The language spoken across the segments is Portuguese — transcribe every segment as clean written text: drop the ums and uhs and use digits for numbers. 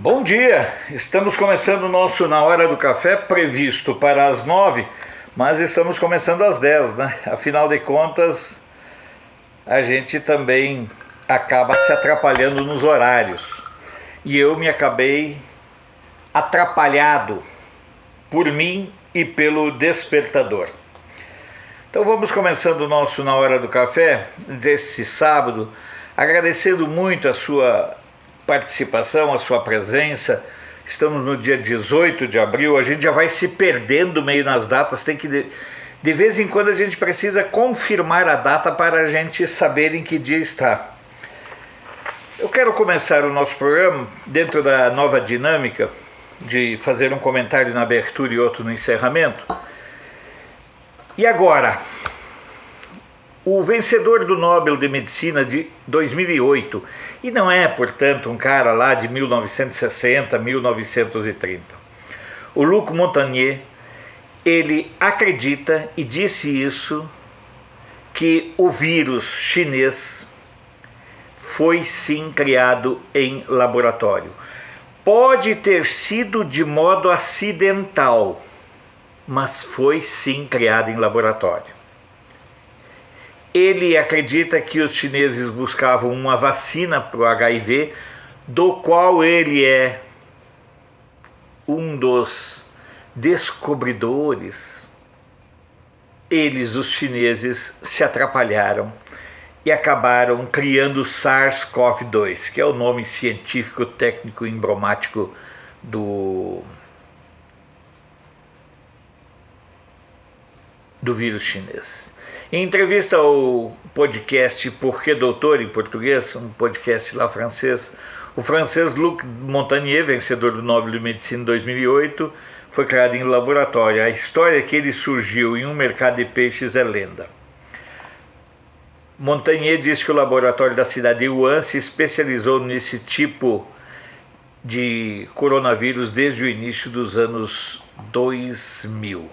Bom dia! Estamos começando o nosso Na Hora do Café, previsto para as 9, mas estamos começando às 10, né? Afinal de contas, a gente também acaba se atrapalhando nos horários. E eu me acabei atrapalhado por mim e pelo despertador. Então vamos começando o nosso Na Hora do Café desse sábado, agradecendo muito a sua participação, a sua presença. Estamos no dia 18 de abril, a gente já vai se perdendo meio nas datas, tem que de vez em quando a gente precisa confirmar a data para a gente saber em que dia está. Eu quero começar o nosso programa dentro da nova dinâmica de fazer um comentário na abertura e outro no encerramento. E agora, o vencedor do Nobel de Medicina de 2008, e não é, portanto, um cara lá de 1960, 1930. O Luc Montagnier, ele acredita, e disse isso, que o vírus chinês foi sim criado em laboratório. Pode ter sido de modo acidental, mas foi sim criado em laboratório. Ele acredita que os chineses buscavam uma vacina para o HIV, do qual ele é um dos descobridores. Eles, os chineses, se atrapalharam e acabaram criando o SARS-CoV-2, que é o nome científico técnico emblemático do vírus chinês. Em entrevista ao podcast Por que Doutor, em português, um podcast lá francês, o francês Luc Montagnier, vencedor do Nobel de Medicina em 2008, foi criado em laboratório. A história que ele surgiu em um mercado de peixes é lenda. Montagnier diz que o laboratório da cidade de Wuhan se especializou nesse tipo de coronavírus desde o início dos anos 2000.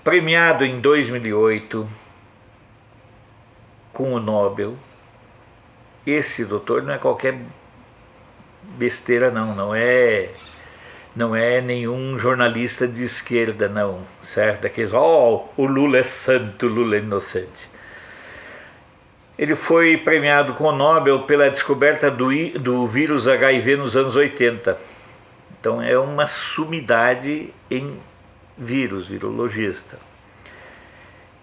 Premiado em 2008 com o Nobel, esse doutor não é qualquer besteira não é nenhum jornalista de esquerda não, certo? Daqueles, o Lula é santo, o Lula é inocente. Ele foi premiado com o Nobel pela descoberta do vírus HIV nos anos 80. Então é uma sumidade em virologista.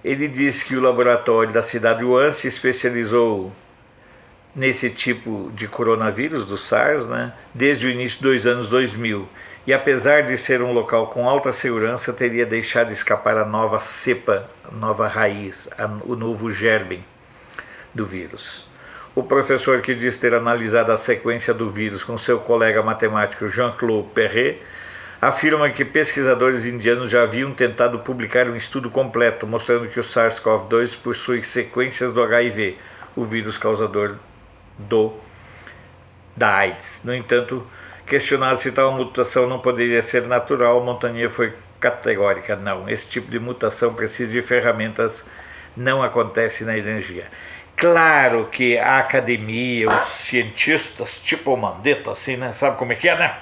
Ele disse que o laboratório da cidade de Wuhan se especializou nesse tipo de coronavírus, do SARS, desde o início dos anos 2000. E apesar de ser um local com alta segurança, teria deixado escapar a nova cepa, a nova raiz, o novo germe do vírus. O professor, que diz ter analisado a sequência do vírus com seu colega matemático Jean-Claude Perret, afirma que pesquisadores indianos já haviam tentado publicar um estudo completo mostrando que o SARS-CoV-2 possui sequências do HIV, o vírus causador da AIDS. No entanto, questionado se tal mutação não poderia ser natural, Montagnier foi categórica: não, esse tipo de mutação precisa de ferramentas, não acontece na energia. Claro que a academia, os cientistas tipo Mandetta, assim, sabe como é que é, né?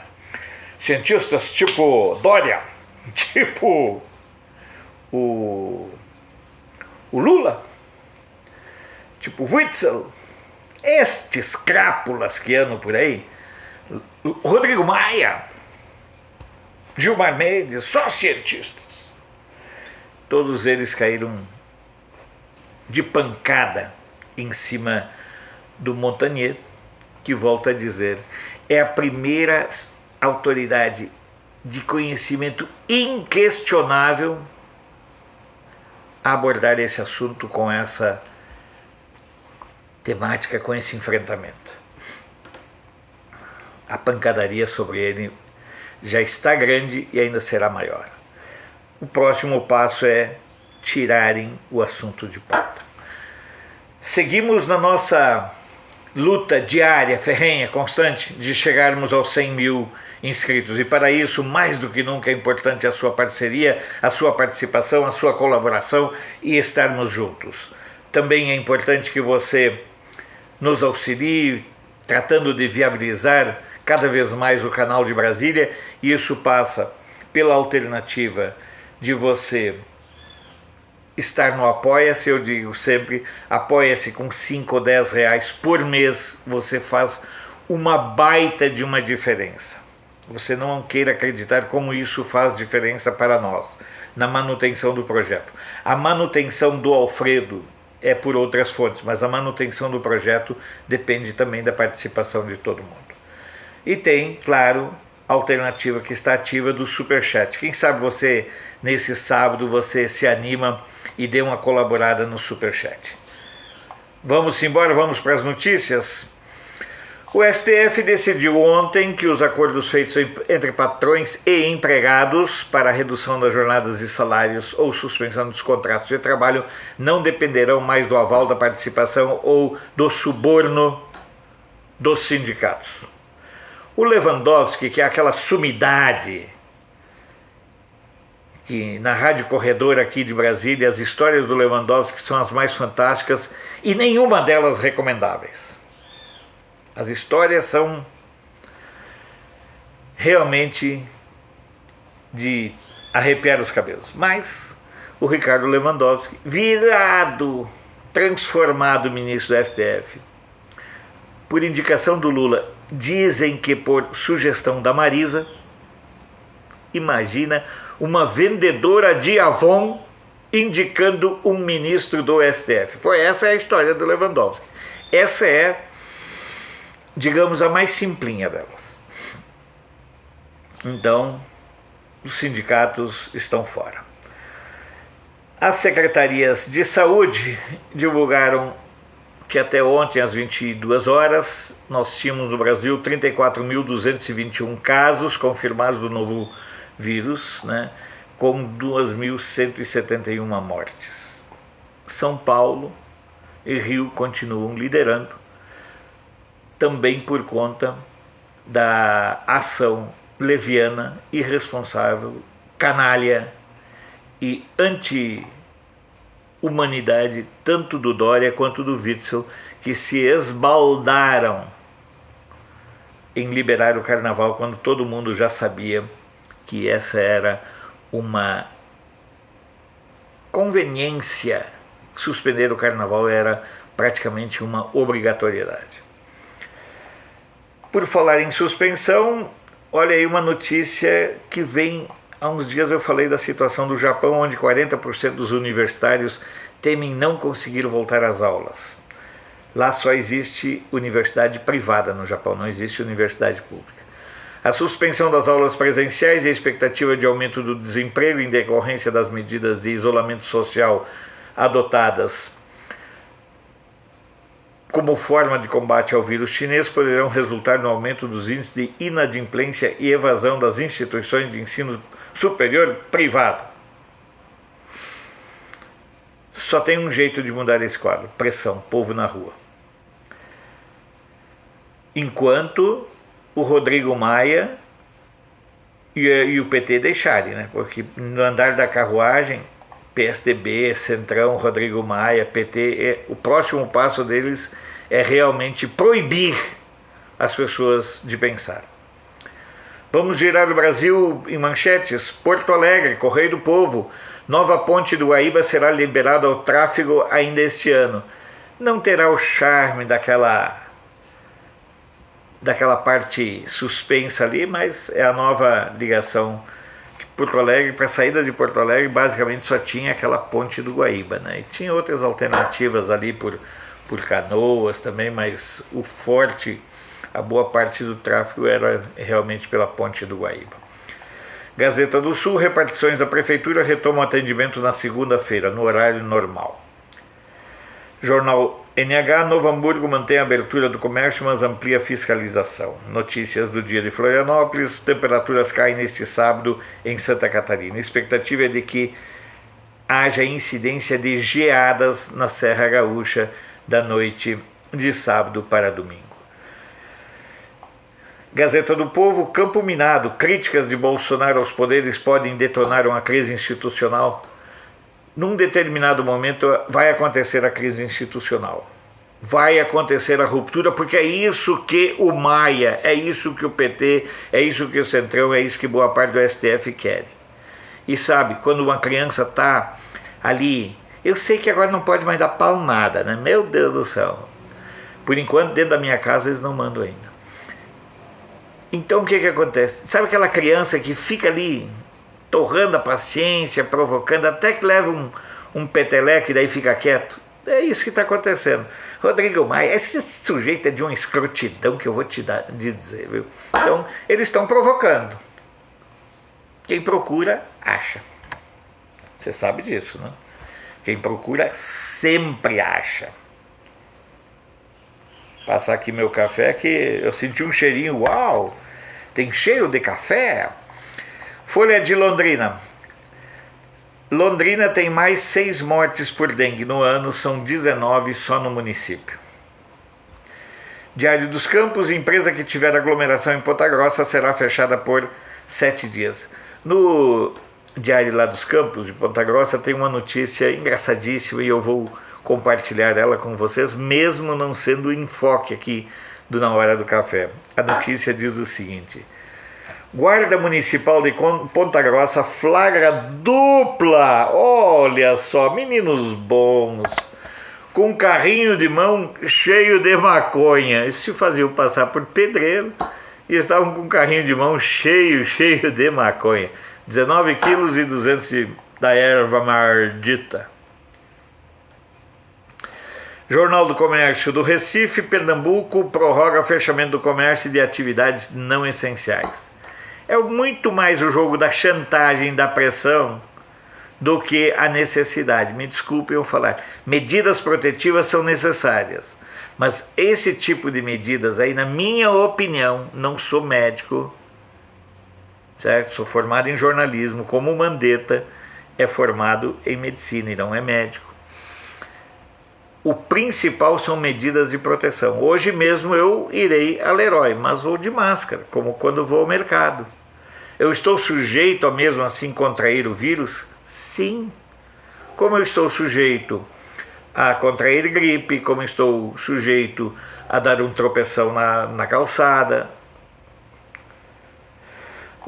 Cientistas tipo Dória, tipo o Lula, tipo Witzel, estes crápulas que andam por aí, Rodrigo Maia, Gilmar Mendes, só cientistas. Todos eles caíram de pancada em cima do Montagnier, que, volto a dizer, é a primeira autoridade de conhecimento inquestionável a abordar esse assunto com essa temática, com esse enfrentamento. A pancadaria sobre ele já está grande e ainda será maior. O próximo passo é tirarem o assunto de pauta. Seguimos na nossa luta diária, ferrenha, constante, de chegarmos aos 100 mil inscritos. E para isso, mais do que nunca, é importante a sua parceria, a sua participação, a sua colaboração e estarmos juntos. Também é importante que você nos auxilie tratando de viabilizar cada vez mais o canal de Brasília, e isso passa pela alternativa de você estar no Apoia-se. Eu digo sempre, apoia-se com 5 ou 10 reais por mês, você faz uma baita de uma diferença. Você não queira acreditar como isso faz diferença para nós, na manutenção do projeto. A manutenção do Alfredo é por outras fontes, mas a manutenção do projeto depende também da participação de todo mundo. E tem, claro, a alternativa que está ativa do Superchat. Quem sabe você, nesse sábado, você se anima e dê uma colaborada no Superchat. Vamos embora, vamos para as notícias? O STF decidiu ontem que os acordos feitos entre patrões e empregados para a redução das jornadas e salários ou suspensão dos contratos de trabalho não dependerão mais do aval, da participação ou do suborno dos sindicatos. O Lewandowski, que é aquela sumidade que na Rádio Corredor aqui de Brasília, as histórias do Lewandowski são as mais fantásticas e nenhuma delas recomendáveis. As histórias são realmente de arrepiar os cabelos. Mas o Ricardo Lewandowski, virado, transformado ministro do STF, por indicação do Lula, dizem que por sugestão da Marisa, imagina uma vendedora de Avon indicando um ministro do STF. Essa é a história do Lewandowski. Essa é, digamos, a mais simplinha delas. Então, os sindicatos estão fora. As secretarias de saúde divulgaram que até ontem, às 22 horas, nós tínhamos no Brasil 34.221 casos confirmados do novo vírus, né, com 2.171 mortes. São Paulo e Rio continuam liderando, também por conta da ação leviana, irresponsável, canalha e anti-humanidade, tanto do Dória quanto do Witzel, que se esbaldaram em liberar o carnaval quando todo mundo já sabia que essa era uma conveniência. Suspender o carnaval era praticamente uma obrigatoriedade. Por falar em suspensão, olha aí uma notícia que vem. Há uns dias eu falei da situação do Japão, onde 40% dos universitários temem não conseguir voltar às aulas. Lá só existe universidade privada no Japão, não existe universidade pública. A suspensão das aulas presenciais e a expectativa de aumento do desemprego em decorrência das medidas de isolamento social adotadas como forma de combate ao vírus chinês poderão resultar no aumento dos índices de inadimplência e evasão das instituições de ensino superior privado. Só tem um jeito de mudar esse quadro: pressão, povo na rua. Enquanto o Rodrigo Maia e o PT deixarem, né? Porque no andar da carruagem, PSDB, Centrão, Rodrigo Maia, PT, o próximo passo deles é realmente proibir as pessoas de pensar. Vamos girar o Brasil em manchetes. Porto Alegre, Correio do Povo, nova ponte do Guaíba será liberada ao tráfego ainda este ano. Não terá o charme daquela parte suspensa ali, mas é a nova ligação. Porto Alegre, para a saída de Porto Alegre, basicamente só tinha aquela ponte do Guaíba, né? E tinha outras alternativas ali por Canoas também, mas o forte, a boa parte do tráfego era realmente pela ponte do Guaíba. Gazeta do Sul, repartições da Prefeitura retomam atendimento na segunda-feira, no horário normal. Jornal NH, Novo Hamburgo mantém a abertura do comércio, mas amplia a fiscalização. Notícias do dia de Florianópolis, temperaturas caem neste sábado em Santa Catarina. A expectativa é de que haja incidência de geadas na Serra Gaúcha da noite de sábado para domingo. Gazeta do Povo, Campo Minado, críticas de Bolsonaro aos poderes podem detonar uma crise institucional. Num determinado momento vai acontecer a crise institucional. vai acontecer a ruptura, porque é isso que o Maia, é isso que o PT, é isso que o Centrão, é isso que boa parte do STF querem. E sabe, quando uma criança está ali, eu sei que agora não pode mais dar palmada, né? Meu Deus do céu. Por enquanto, dentro da minha casa, eles não mandam ainda. Então, o que acontece? Sabe aquela criança que fica ali, torrando a paciência, provocando, até que leva um peteleco e daí fica quieto? É isso que está acontecendo. Rodrigo Maia, esse sujeito é de uma escrotidão que eu vou te dizer, viu? Então, eles estão provocando. Quem procura, acha. Você sabe disso, né? Quem procura, sempre acha. Passar aqui meu café que eu senti um cheirinho, uau! Tem cheiro de café? Folha de Londrina. Londrina tem mais 6 mortes por dengue no ano, são 19 só no município. Diário dos Campos, empresa que tiver aglomeração em Ponta Grossa será fechada por 7 dias. No Diário lá dos Campos, de Ponta Grossa, tem uma notícia engraçadíssima e eu vou compartilhar ela com vocês, mesmo não sendo o enfoque aqui do Na Hora do Café. A notícia diz o seguinte: Guarda Municipal de Ponta Grossa flagra dupla, olha só, meninos bons, com um carrinho de mão cheio de maconha. Eles se faziam passar por pedreiro e estavam com um carrinho de mão cheio de maconha. 19 quilos e 200 da erva maldita. Jornal do Comércio do Recife, Pernambuco, prorroga fechamento do comércio e de atividades não essenciais. É muito mais o jogo da chantagem, da pressão, do que a necessidade. Me desculpem eu falar. Medidas protetivas são necessárias, mas esse tipo de medidas aí, na minha opinião, não sou médico, certo? Sou formado em jornalismo, como o Mandetta é formado em medicina e não é médico. O principal são medidas de proteção. Hoje mesmo eu irei a Leroy, mas vou de máscara, como quando vou ao mercado. Eu estou sujeito a mesmo assim contrair o vírus? Sim. Como eu estou sujeito a contrair gripe, como estou sujeito a dar um tropeção na calçada.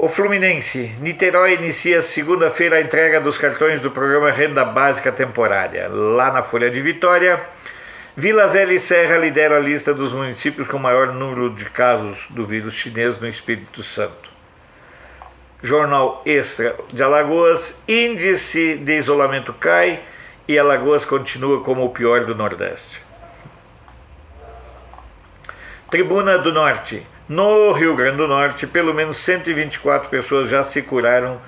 O Fluminense, Niterói inicia segunda-feira a entrega dos cartões do programa Renda Básica Temporária. Lá na Folha de Vitória, Vila Velha e Serra lideram a lista dos municípios com maior número de casos do vírus chinês no Espírito Santo. Jornal Extra de Alagoas, índice de isolamento cai e Alagoas continua como o pior do Nordeste. Tribuna do Norte. No Rio Grande do Norte, pelo menos 124 pessoas já se curaram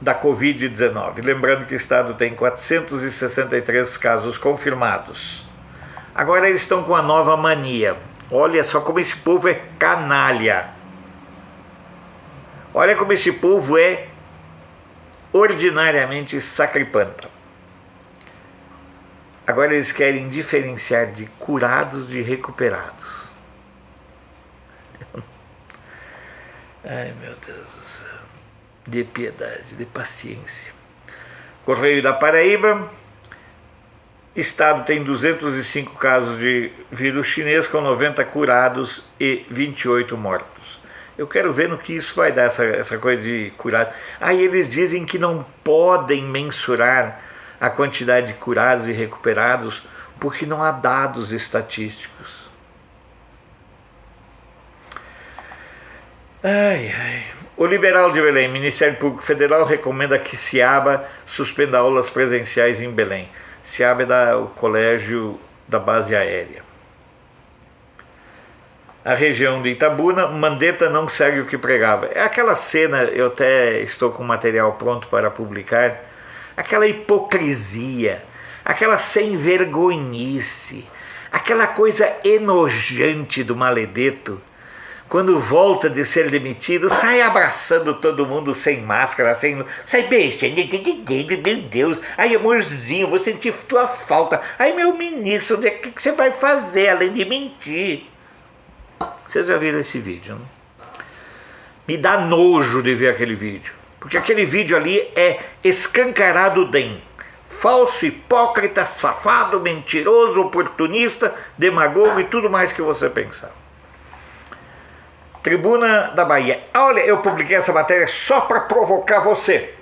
da Covid-19. Lembrando que o estado tem 463 casos confirmados. Agora eles estão com a nova mania. Olha só como esse povo é canalha. Olha como esse povo é ordinariamente sacripanta. Agora eles querem diferenciar de curados de recuperados. Ai, meu Deus do céu. De piedade, de paciência. Correio da Paraíba. Estado tem 205 casos de vírus chinês, com 90 curados e 28 mortos. Eu quero ver no que isso vai dar, essa coisa de curado. Aí eles dizem que não podem mensurar a quantidade de curados e recuperados porque não há dados estatísticos. O Liberal de Belém, Ministério Público Federal recomenda que Ciaba suspenda aulas presenciais em Belém. Ciaba é o colégio da base aérea. A região de Itabuna, Mandetta não segue o que pregava. É aquela cena, eu até estou com material pronto para publicar, aquela hipocrisia, aquela sem vergonhice, aquela coisa enojante do Maledetto, quando volta de ser demitido, sai abraçando todo mundo sem máscara, sai beijando, meu Deus, ai amorzinho, vou sentir tua falta, ai meu ministro, o que você vai fazer além de mentir? Vocês já viram esse vídeo, não? Me dá nojo de ver aquele vídeo, porque aquele vídeo ali é escancarado DEM, falso, hipócrita, safado, mentiroso, oportunista, demagogo e tudo mais que você pensar. Tribuna da Bahia. Olha, eu publiquei essa matéria só para provocar você.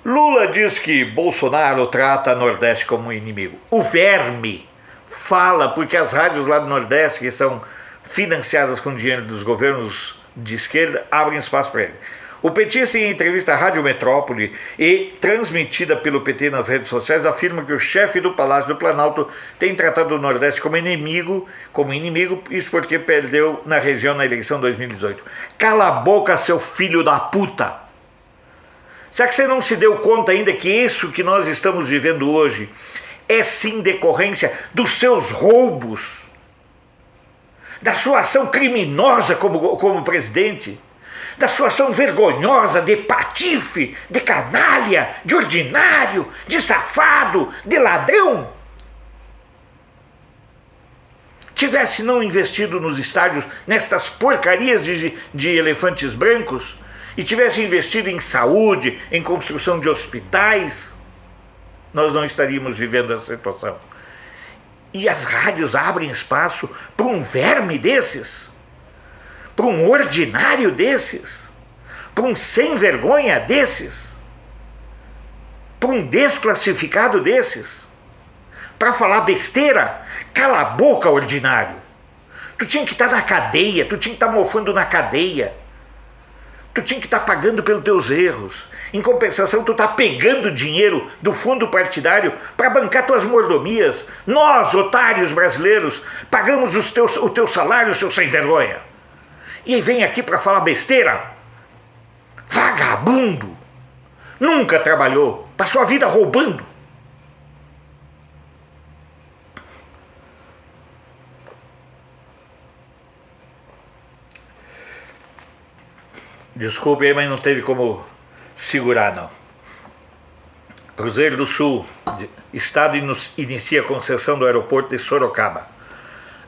Lula diz que Bolsonaro trata Nordeste como inimigo. O verme fala, porque as rádios lá do Nordeste, que são financiadas com dinheiro dos governos de esquerda, abrem espaço para ele. O petista, em entrevista à Rádio Metrópole e transmitida pelo PT nas redes sociais, afirma que o chefe do Palácio do Planalto tem tratado o Nordeste como inimigo, isso porque perdeu na região na eleição 2018. Cala a boca, seu filho da puta! Será que você não se deu conta ainda que isso que nós estamos vivendo hoje é sim decorrência dos seus roubos, da sua ação criminosa como presidente? Da sua ação vergonhosa de patife, de canalha, de ordinário, de safado, de ladrão? Tivesse não investido nos estádios, nestas porcarias de elefantes brancos, e tivesse investido em saúde, em construção de hospitais, nós não estaríamos vivendo essa situação. E as rádios abrem espaço para um verme desses? Para um ordinário desses? Para um sem vergonha desses? Para um desclassificado desses? Para falar besteira? Cala a boca, ordinário! Tu tinha que estar na cadeia, tu tinha que estar mofando na cadeia. Tu tinha que estar pagando pelos teus erros. Em compensação, tu está pegando dinheiro do fundo partidário para bancar tuas mordomias. Nós, otários brasileiros, pagamos o teu salário, seu sem vergonha. E aí vem aqui para falar besteira? Vagabundo! Nunca trabalhou, passou a vida roubando. Desculpe aí, mas não teve como segurar, não. Cruzeiro do Sul, Estado inicia a concessão do aeroporto de Sorocaba.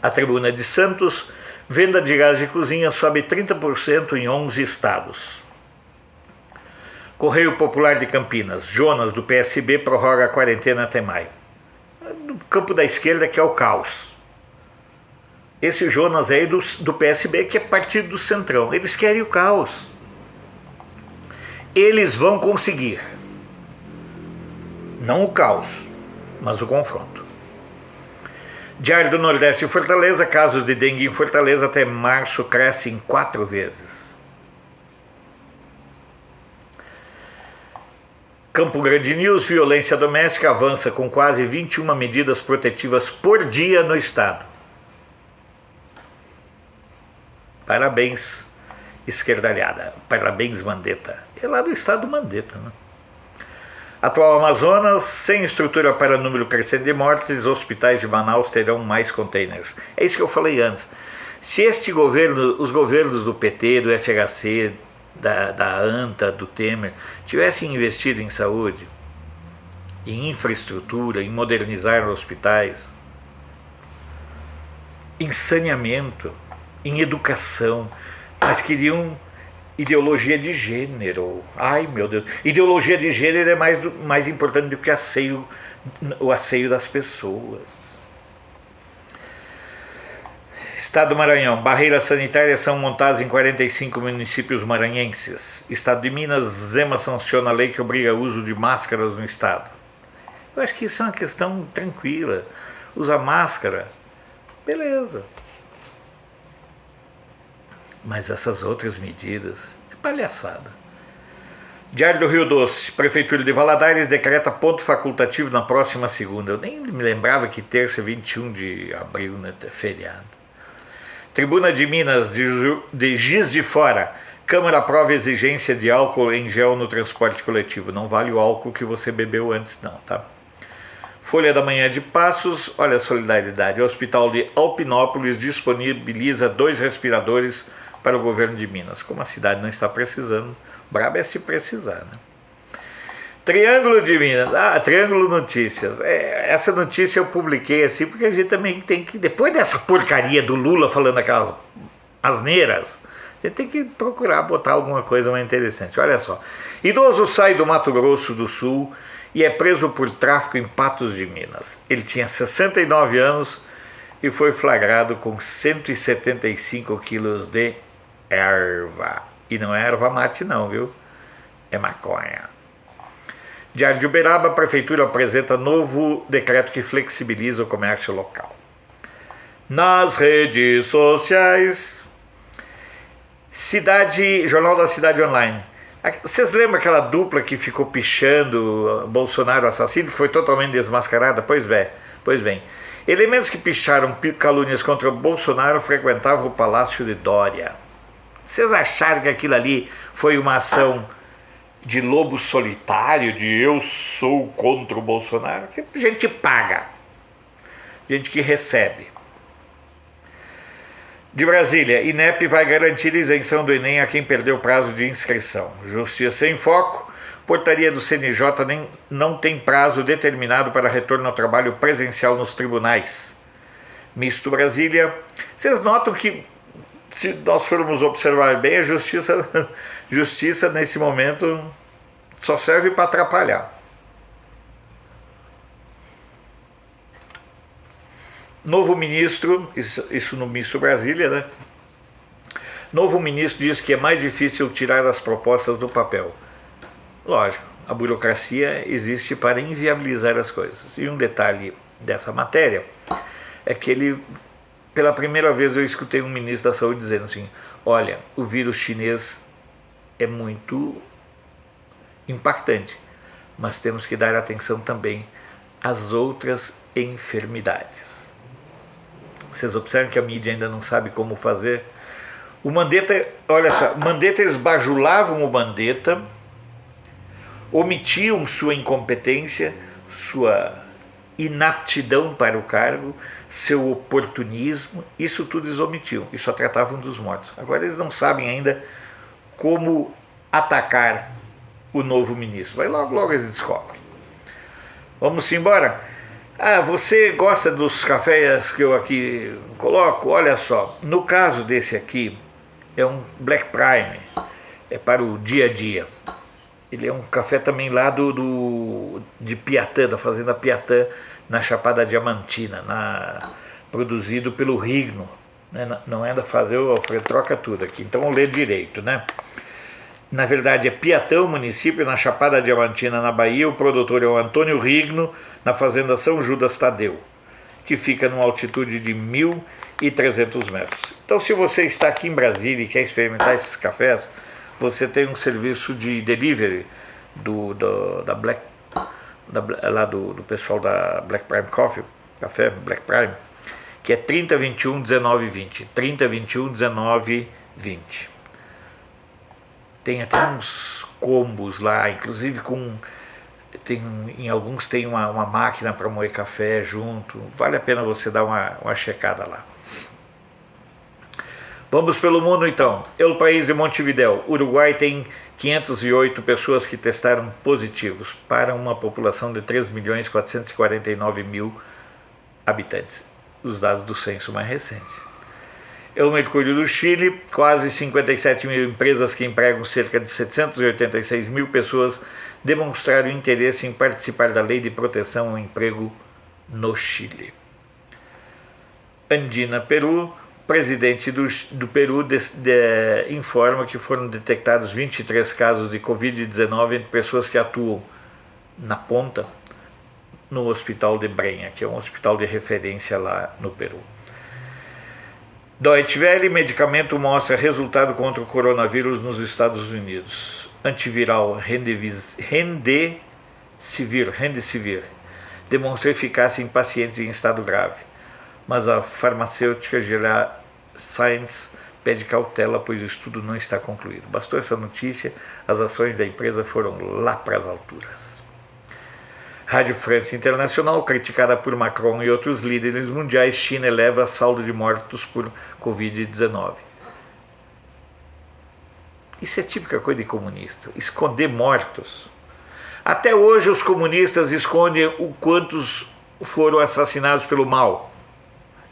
A Tribuna de Santos, venda de gás de cozinha sobe 30% em 11 estados. Correio Popular de Campinas, Jonas do PSB prorroga a quarentena até maio. Do campo da esquerda, que é o caos. Esse Jonas aí do PSB, que é partido do Centrão. Eles querem o caos. Eles vão conseguir. Não o caos, mas o confronto. Diário do Nordeste em Fortaleza, casos de dengue em Fortaleza até março crescem 4 vezes. Campo Grande News, violência doméstica avança com quase 21 medidas protetivas por dia no estado. Parabéns, esquerdalhada. Parabéns, Mandetta. É lá do estado Mandetta, né? Atual Amazonas, sem estrutura para número crescente de mortes, hospitais de Manaus terão mais containers. É isso que eu falei antes. Se este governo, os governos do PT, do FHC, da ANTA, do Temer, tivessem investido em saúde, em infraestrutura, em modernizar hospitais, em saneamento, em educação, mas queriam ideologia de gênero. Ai, meu Deus. Ideologia de gênero é mais importante do que o asseio das pessoas. Estado do Maranhão. Barreiras sanitárias são montadas em 45 municípios maranhenses. Estado de Minas. Zema sanciona a lei que obriga o uso de máscaras no estado. Eu acho que isso é uma questão tranquila. Usa máscara. Beleza. Mas essas outras medidas é palhaçada. Diário do Rio Doce. Prefeitura de Valadares decreta ponto facultativo na próxima segunda. Eu nem me lembrava que terça, 21 de abril, né, é feriado. Tribuna de Minas, de Giz de Fora. Câmara aprova exigência de álcool em gel no transporte coletivo. Não vale o álcool que você bebeu antes, não, tá? Folha da Manhã de Passos. Olha a solidariedade. O Hospital de Alpinópolis disponibiliza 2 respiradores para o governo de Minas. Como a cidade não está precisando, brabo é se precisar, né? Triângulo de Minas. Triângulo Notícias. Essa notícia eu publiquei assim porque a gente também tem que, depois dessa porcaria do Lula falando aquelas asneiras, a gente tem que procurar botar alguma coisa mais interessante. Olha só. Idoso sai do Mato Grosso do Sul e é preso por tráfico em Patos de Minas. Ele tinha 69 anos e foi flagrado com 175 quilos de erva. E não é erva mate não, viu? É maconha. Diário de Uberaba, a prefeitura apresenta novo decreto que flexibiliza o comércio local. Nas redes sociais, Jornal da Cidade Online. Vocês lembram aquela dupla que ficou pichando Bolsonaro assassino, que foi totalmente desmascarada? Pois bem. Elementos que picharam calúnias contra Bolsonaro frequentavam o Palácio de Dória. Vocês acharam que aquilo ali foi uma ação de lobo solitário, de eu sou contra o Bolsonaro? Que gente paga, gente que recebe. De Brasília, INEP vai garantir isenção do Enem a quem perdeu o prazo de inscrição. Justiça em Foco, portaria do CNJ não tem prazo determinado para retorno ao trabalho presencial nos tribunais. Misto Brasília, vocês notam que, se nós formos observar bem, a justiça nesse momento só serve para atrapalhar. Novo ministro, isso no Misto Brasília, né? Novo ministro diz que é mais difícil tirar as propostas do papel. Lógico, a burocracia existe para inviabilizar as coisas. E um detalhe dessa matéria é que pela primeira vez eu escutei um ministro da Saúde dizendo assim: olha, o vírus chinês é muito impactante, mas temos que dar atenção também às outras enfermidades. Vocês observam que a mídia ainda não sabe como fazer. O Mandetta, olha só, Mandetta, eles bajulavam o Mandetta, omitiam sua incompetência, sua inaptidão para o cargo, seu oportunismo, isso tudo eles omitiam e só tratavam dos mortos. Agora eles não sabem ainda como atacar o novo ministro. Vai logo eles descobrem. Vamos embora? Você gosta dos cafés que eu aqui coloco? Olha só, no caso desse aqui, é um Black Prime, é para o dia a dia. Ele é um café também lá de Piatã, da fazenda Piatã, na Chapada Diamantina, produzido pelo Rigno, né? Não é da fazenda, o Alfredo troca tudo aqui, então vou ler direito, né? Na verdade é Piatã, município, na Chapada Diamantina, na Bahia. O produtor é o Antônio Rigno, na fazenda São Judas Tadeu, que fica numa altitude de 1.300 metros. Então, se você está aqui em Brasília e quer experimentar esses cafés, você tem um serviço de delivery do pessoal da Black Prime Coffee, café Black Prime, que é 3021 19 20, 3021 19 20. Tem até uns combos lá, inclusive em alguns tem uma máquina para moer café junto. Vale a pena você dar uma checada lá. Vamos pelo mundo então. El País de Montevidéu, Uruguai, tem 508 pessoas que testaram positivos para uma população de 3.449.000 habitantes. Os dados do censo mais recente. O Mercúrio do Chile, quase 57 mil empresas que empregam cerca de 786 mil pessoas demonstraram interesse em participar da Lei de Proteção ao Emprego no Chile. Andina, Peru, presidente do Peru informa que foram detectados 23 casos de Covid-19 entre pessoas que atuam na ponta no Hospital de Brenha, que é um hospital de referência lá no Peru. Deutsche Welle, medicamento mostra resultado contra o coronavírus nos Estados Unidos. Antiviral Remdesivir demonstra eficácia em pacientes em estado grave, mas a farmacêutica Science pede cautela, pois o estudo não está concluído. Bastou essa notícia, as ações da empresa foram lá para as alturas. Rádio França Internacional, criticada por Macron e outros líderes mundiais, China eleva saldo de mortos por Covid-19. Isso é típica coisa de comunista, esconder mortos. Até hoje os comunistas escondem o quantos foram assassinados pelo mal.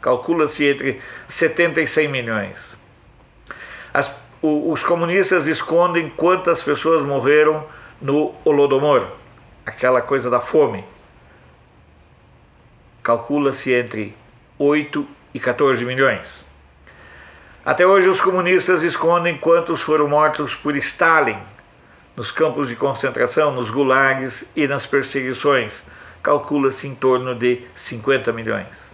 Calcula-se entre 70 e 100 milhões. Os comunistas escondem quantas pessoas morreram no Holodomor. aquela coisa da fome, calcula-se entre 8 e 14 milhões. Até hoje os comunistas escondem quantos foram mortos por Stalin nos campos de concentração, nos gulags e nas perseguições. Calcula-se em torno de 50 milhões.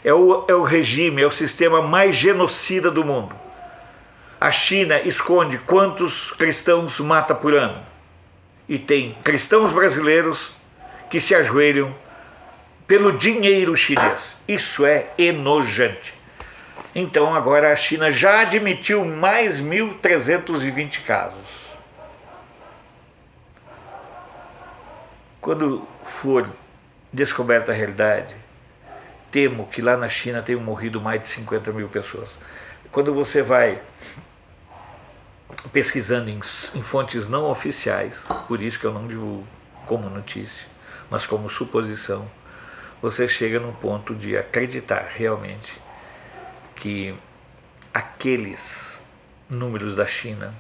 É o regime, é o sistema mais genocida do mundo. A China esconde quantos cristãos mata por ano. E tem cristãos brasileiros que se ajoelham pelo dinheiro chinês. Isso é enojante. Então agora a China já admitiu mais 1.320 casos. Quando for descoberta a realidade, temo que lá na China tenham morrido mais de 50 mil pessoas. Quando você vai pesquisando em fontes não oficiais, por isso que eu não divulgo como notícia, mas como suposição, você chega num ponto de acreditar realmente que aqueles números da China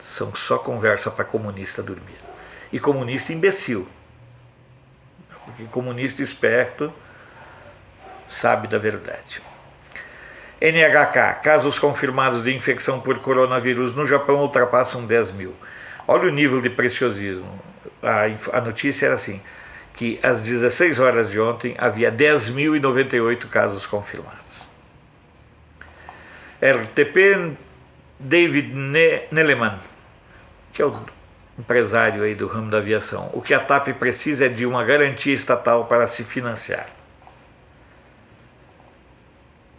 são só conversa para comunista dormir. E comunista imbecil. Porque comunista esperto sabe da verdade. NHK, casos confirmados de infecção por coronavírus no Japão ultrapassam 10 mil. Olha o nível de preciosismo. A notícia era assim, que às 16 horas de ontem havia 10.098 casos confirmados. RTP, David Neleman, que é o empresário aí do ramo da aviação. O que a TAP precisa é de uma garantia estatal para se financiar.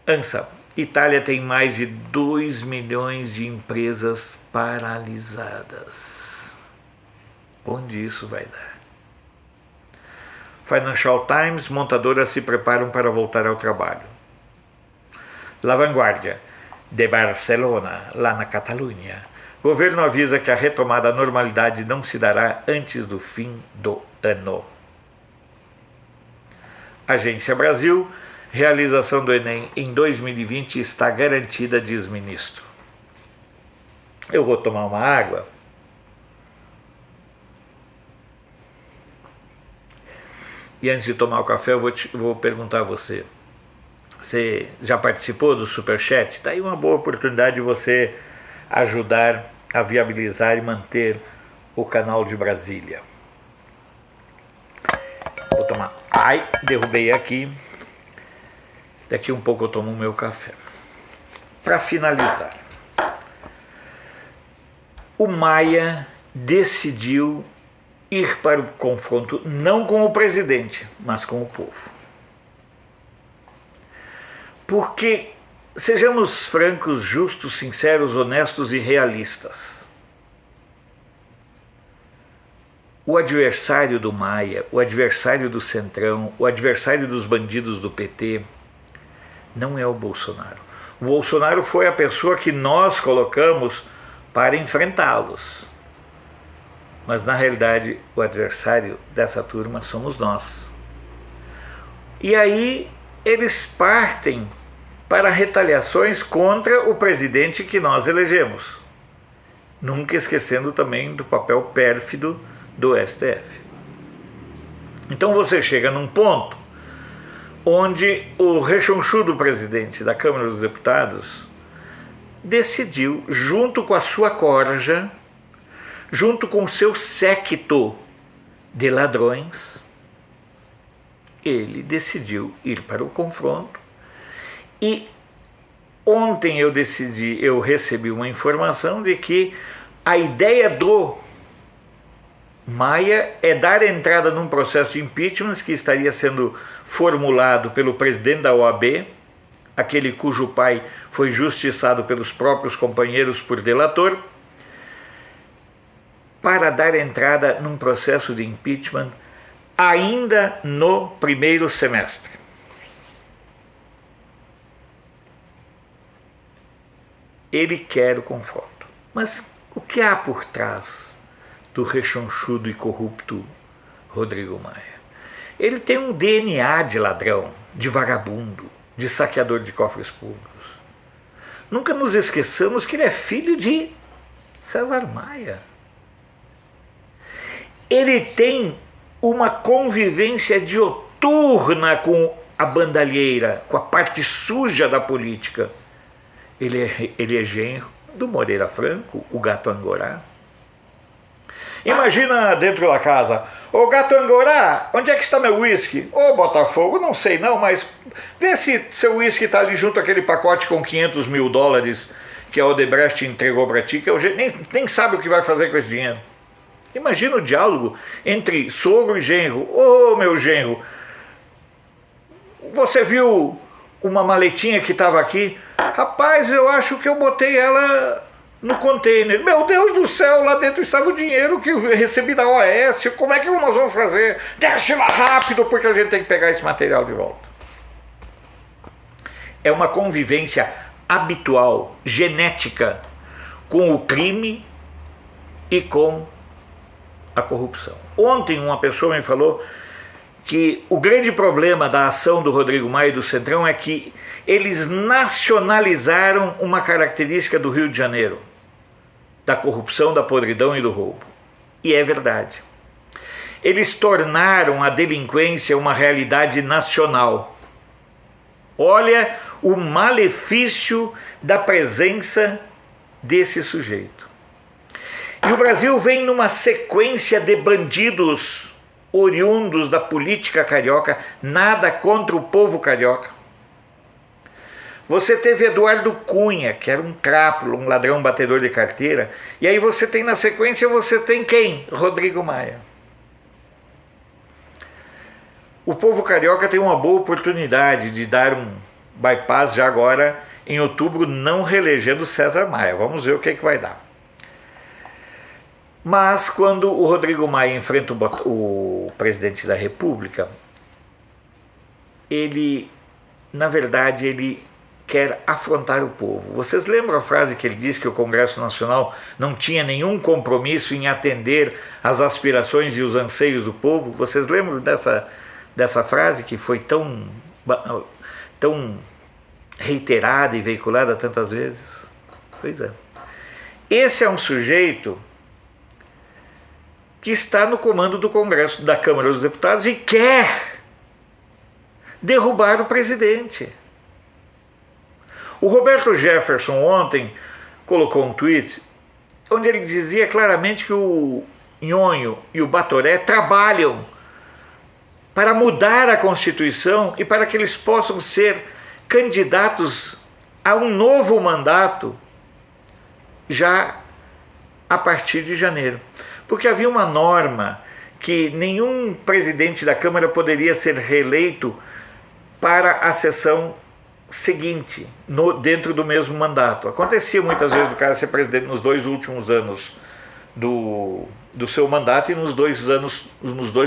ANSA, Itália tem mais de 2 milhões de empresas paralisadas. Onde isso vai dar? Financial Times, montadoras se preparam para voltar ao trabalho. La Vanguardia, de Barcelona, lá na Catalunha. Governo avisa que a retomada à normalidade não se dará antes do fim do ano. Agência Brasil, realização do Enem em 2020 está garantida, diz ministro. Eu vou tomar uma água. E antes de tomar o café, eu vou perguntar a você. Você já participou do Superchat? Está aí uma boa oportunidade de você ajudar a viabilizar e manter o canal de Brasília. Vou tomar. Ai, derrubei aqui. Daqui um pouco eu tomo o meu café. Para finalizar, o Maia decidiu ir para o confronto não com o presidente, mas com o povo. Porque, sejamos francos, justos, sinceros, honestos e realistas. O adversário do Maia, o adversário do Centrão, o adversário dos bandidos do PT não é o Bolsonaro. O Bolsonaro foi a pessoa que nós colocamos para enfrentá-los. Mas na realidade o adversário dessa turma somos nós. E aí eles partem para retaliações contra o presidente que nós elegemos. Nunca esquecendo também do papel pérfido do STF. Então você chega num ponto onde o rechonchudo presidente da Câmara dos Deputados decidiu, junto com a sua corja, junto com o seu séquito de ladrões, ele decidiu ir para o confronto. E ontem eu recebi uma informação de que a ideia do Maia é dar entrada num processo de impeachment que estaria sendo formulado pelo presidente da OAB, aquele cujo pai foi justiçado pelos próprios companheiros por delator, para dar entrada num processo de impeachment ainda no primeiro semestre. Ele quer o confronto. Mas o que há por trás do rechonchudo e corrupto Rodrigo Maia? Ele tem um DNA de ladrão, de vagabundo, de saqueador de cofres públicos. Nunca nos esqueçamos que ele é filho de César Maia. Ele tem uma convivência dioturna com a bandalheira, com a parte suja da política. Ele é genro do Moreira Franco, o gato Angorá. Imagina dentro da casa: ô gato Angorá, onde é que está meu uísque? Ô Botafogo, não sei não, mas vê se seu uísque está ali junto àquele pacote com $500 mil que a Odebrecht entregou para ti, que nem sabe o que vai fazer com esse dinheiro. Imagina o diálogo entre sogro e genro. Ô meu genro, você viu uma maletinha que estava aqui? Rapaz, eu acho que eu botei ela no container. Meu Deus do céu, lá dentro estava o dinheiro que eu recebi da OAS. Como é que nós vamos fazer? Desce lá rápido, porque a gente tem que pegar esse material de volta. É uma convivência habitual, genética, com o crime e com a corrupção. Ontem uma pessoa me falou que o grande problema da ação do Rodrigo Maia e do Centrão é que eles nacionalizaram uma característica do Rio de Janeiro, da corrupção, da podridão e do roubo. E é verdade. Eles tornaram a delinquência uma realidade nacional. Olha o malefício da presença desse sujeito. E o Brasil vem numa sequência de bandidos oriundos da política carioca, nada contra o povo carioca. Você teve Eduardo Cunha, que era um crápulo, um ladrão batedor de carteira, e aí você tem na sequência, você tem quem? Rodrigo Maia. O povo carioca tem uma boa oportunidade de dar um bypass já agora, em outubro, não reelegendo César Maia. Vamos ver o que é que vai dar. Mas quando o Rodrigo Maia enfrenta o presidente da República, ele, na verdade, ele quer afrontar o povo. Vocês lembram a frase que ele disse que o Congresso Nacional não tinha nenhum compromisso em atender às aspirações e os anseios do povo? Vocês lembram dessa frase que foi tão reiterada e veiculada tantas vezes? Pois é. Esse é um sujeito que está no comando do Congresso, da Câmara dos Deputados, e quer derrubar o presidente. O Roberto Jefferson ontem colocou um tweet onde ele dizia claramente que o Nhonho e o Batoré trabalham para mudar a Constituição e para que eles possam ser candidatos a um novo mandato já a partir de janeiro. Porque havia uma norma que nenhum presidente da Câmara poderia ser reeleito para a sessão seguinte, dentro do mesmo mandato. Acontecia muitas vezes do cara ser presidente nos 2 últimos anos do seu mandato e nos 2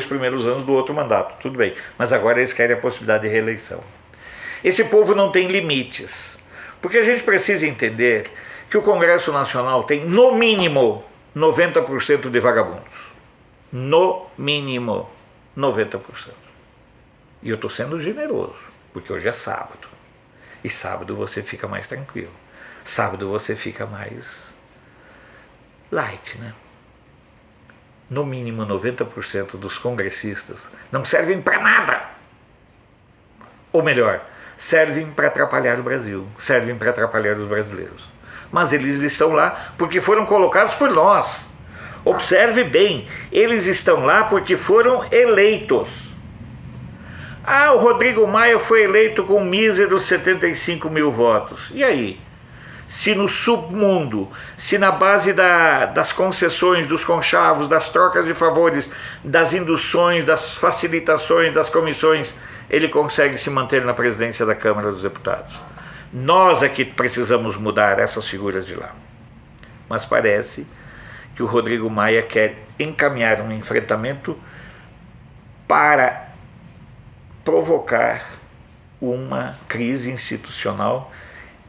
primeiros anos do outro mandato. Tudo bem, mas agora eles querem a possibilidade de reeleição. Esse povo não tem limites, porque a gente precisa entender que o Congresso Nacional tem, no mínimo, 90% de vagabundos. No mínimo, 90%. E eu estou sendo generoso, porque hoje é sábado. E sábado você fica mais tranquilo. Sábado você fica mais light, né? No mínimo 90% dos congressistas não servem para nada. Ou melhor, servem para atrapalhar o Brasil, servem para atrapalhar os brasileiros. Mas eles estão lá porque foram colocados por nós. Observe bem, eles estão lá porque foram eleitos. Ah, o Rodrigo Maia foi eleito com míseros 75 mil votos. E aí? Se no submundo, se na base das concessões, dos conchavos, das trocas de favores, das induções, das facilitações, das comissões, ele consegue se manter na presidência da Câmara dos Deputados. Nós é que precisamos mudar essas figuras de lá. Mas parece que o Rodrigo Maia quer encaminhar um enfrentamento para provocar uma crise institucional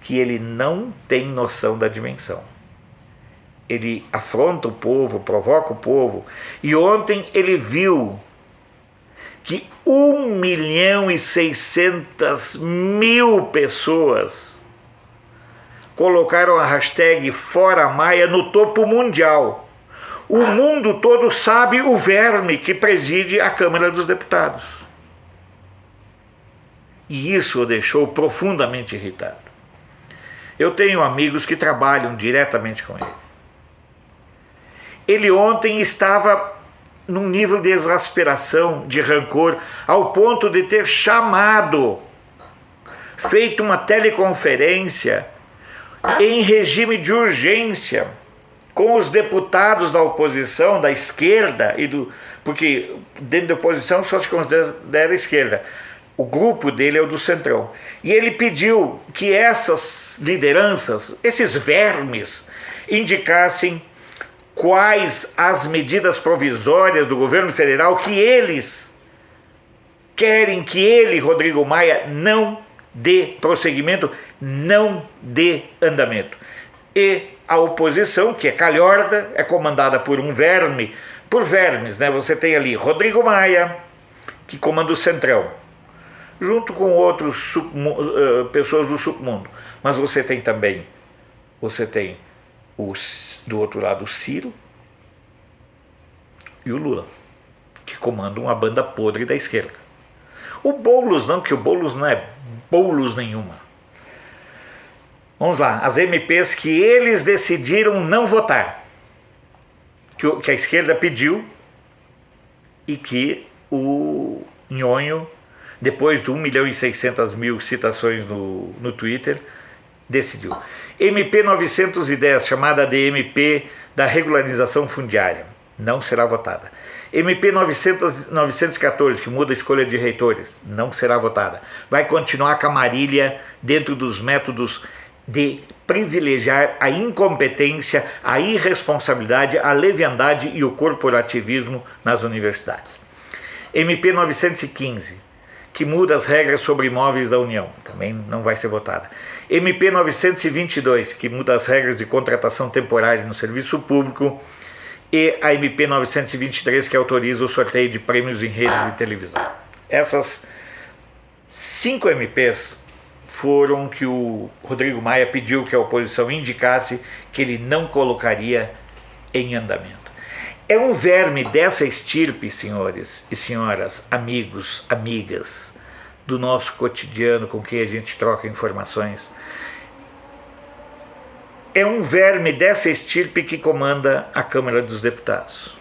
que ele não tem noção da dimensão. Ele afronta o povo, provoca o povo, e ontem ele viu que 1.600.000 pessoas colocaram a hashtag Fora Maia no topo mundial. O mundo todo sabe o verme que preside a Câmara dos Deputados. E isso o deixou profundamente irritado. Eu tenho amigos que trabalham diretamente com ele. Ele ontem estava num nível de exasperação, de rancor, ao ponto de ter feito uma teleconferência em regime de urgência com os deputados da oposição, da esquerda, porque dentro da oposição só se considera a esquerda. O grupo dele é o do Centrão. E ele pediu que essas lideranças, esses vermes, indicassem quais as medidas provisórias do governo federal que eles querem que ele, Rodrigo Maia, não dê prosseguimento, não dê andamento. E a oposição, que é calhorda, é comandada por vermes, né? Você tem ali Rodrigo Maia, que comanda o Centrão, junto com outras pessoas do submundo. Mas você tem do outro lado o Ciro e o Lula, que comandam uma banda podre da esquerda. O Boulos não, que o Boulos não é Boulos nenhuma. Vamos lá, as MPs que eles decidiram não votar, que a esquerda pediu e que o Nhonho, depois de 1.600.000 citações no Twitter, decidiu. MP 910, chamada de MP da regularização fundiária, não será votada. MP 914, que muda a escolha de reitores, não será votada. Vai continuar a camarilha dentro dos métodos de privilegiar a incompetência, a irresponsabilidade, a leviandade e o corporativismo nas universidades. MP 915, que muda as regras sobre imóveis da União, também não vai ser votada. MP 922, que muda as regras de contratação temporária no serviço público, e a MP 923, que autoriza o sorteio de prêmios em redes de televisão. Essas 5 MPs foram que o Rodrigo Maia pediu que a oposição indicasse que ele não colocaria em andamento. É um verme dessa estirpe, senhores e senhoras, amigos, amigas, do nosso cotidiano com quem a gente troca informações. É um verme dessa estirpe que comanda a Câmara dos Deputados.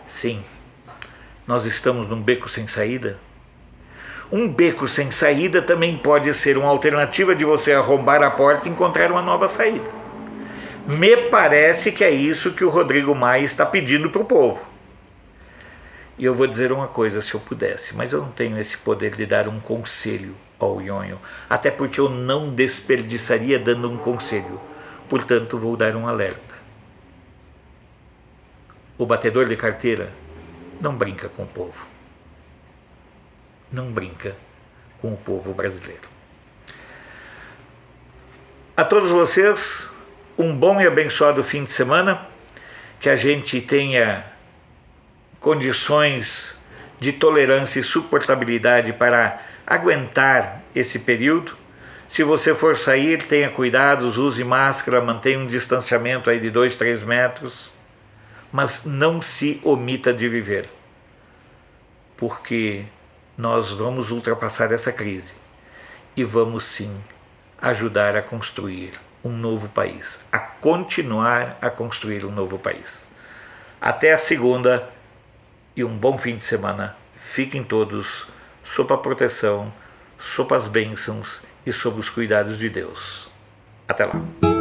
Sim, nós estamos num beco sem saída. Um beco sem saída também pode ser uma alternativa de você arrombar a porta e encontrar uma nova saída. Me parece que é isso que o Rodrigo Maia está pedindo para o povo. E eu vou dizer uma coisa, se eu pudesse, mas eu não tenho esse poder de dar um conselho ao Nhonho, até porque eu não desperdiçaria dando um conselho. Portanto, vou dar um alerta. O batedor de carteira não brinca com o povo. Não brinca com o povo brasileiro. A todos vocês, um bom e abençoado fim de semana, que a gente tenha condições de tolerância e suportabilidade para aguentar esse período. Se você for sair, tenha cuidados, use máscara, mantenha um distanciamento aí de 2-3 metros, mas não se omita de viver, porque nós vamos ultrapassar essa crise e vamos sim ajudar a construir um novo país, a continuar a construir um novo país. Até a segunda e um bom fim de semana. Fiquem todos sob a proteção, sob as bênçãos e sob os cuidados de Deus. Até lá.